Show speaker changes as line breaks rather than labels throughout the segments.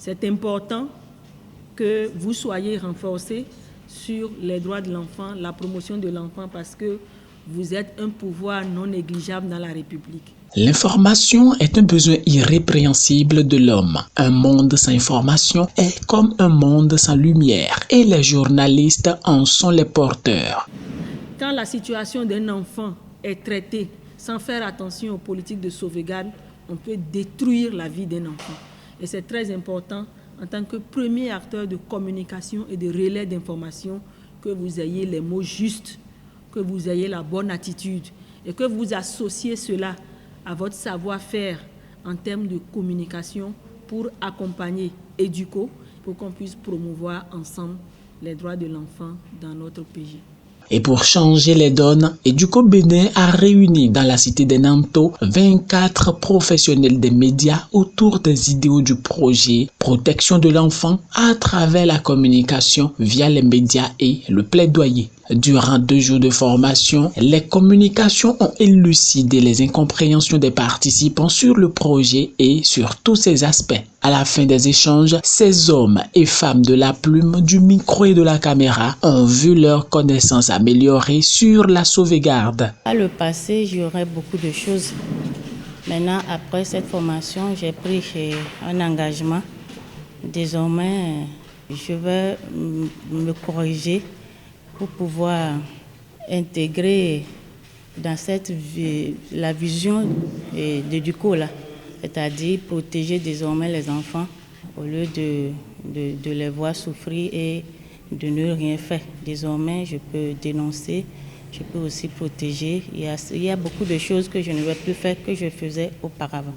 C'est important que vous soyez renforcés sur les droits de l'enfant, la promotion de l'enfant, parce que vous êtes un pouvoir non négligeable dans la République.
L'information est un besoin irrépréhensible de l'homme. Un monde sans information est comme un monde sans lumière et les journalistes en sont les porteurs.
Quand la situation d'un enfant est traitée sans faire attention aux politiques de sauvegarde, on peut détruire la vie d'un enfant. Et c'est très important, en tant que premier acteur de communication et de relais d'information, que vous ayez les mots justes, que vous ayez la bonne attitude et que vous associez cela à votre savoir-faire en termes de communication pour accompagner EDUCO, pour qu'on puisse promouvoir ensemble les droits de l'enfant dans notre pays.
Et pour changer les donnes, EDUCO Bénin a réuni dans la cité des Nanto 24 professionnels des médias autour des idéaux du projet Protection de l'enfant à travers la communication via les médias et le plaidoyer. Durant 2 jours de formation, les communications ont élucidé les incompréhensions des participants sur le projet et sur tous ses aspects. À la fin des échanges, ces hommes et femmes de la plume, du micro et de la caméra ont vu leurs connaissances améliorées sur la sauvegarde.
Par le passé, j'aurais beaucoup de choses. Maintenant, après cette formation, j'ai pris un engagement. Désormais, je vais me corriger pour pouvoir intégrer dans la vision d'EDUCO, c'est-à-dire protéger désormais les enfants au lieu de les voir souffrir et de ne rien faire. Désormais, je peux dénoncer, je peux aussi protéger. Il y a beaucoup de choses que je ne vais plus faire que je faisais auparavant.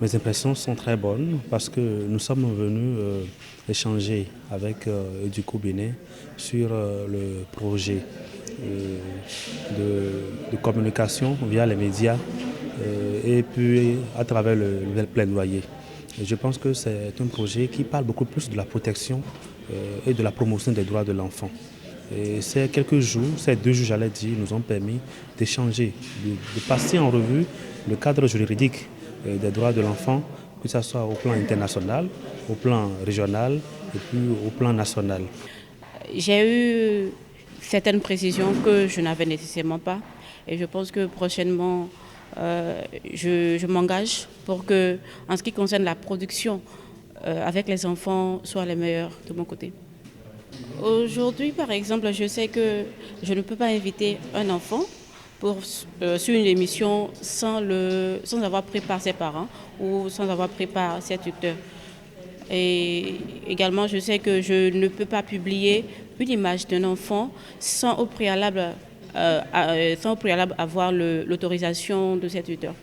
Mes impressions sont très bonnes parce que nous sommes venus échanger avec EDUCO Bénin sur le projet de communication via les médias et puis à travers le plaidoyer. Et je pense que c'est un projet qui parle beaucoup plus de la protection et de la promotion des droits de l'enfant. Et ces quelques jours, ces 2 jours, j'allais dire, nous ont permis d'échanger, de passer en revue le cadre juridique des droits de l'enfant, que ce soit au plan international, au plan régional et puis au plan national.
J'ai eu certaines précisions que je n'avais nécessairement pas et je pense que prochainement, je m'engage pour que, en ce qui concerne la production avec les enfants, soit les meilleurs de mon côté. Aujourd'hui, par exemple, je sais que je ne peux pas inviter un enfant sur une émission sans avoir pris par ses parents ou sans avoir pris par ses tuteurs. Et également, je sais que je ne peux pas publier une image d'un enfant sans au préalable avoir l'autorisation de ses tuteurs.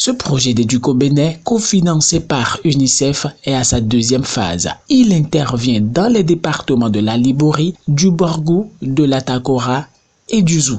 Ce projet d'EDUCO Bénin, cofinancé par UNICEF, est à sa 2e phase. Il intervient dans les départements de la Liborie, du Borgou, de la Takora et du Zou.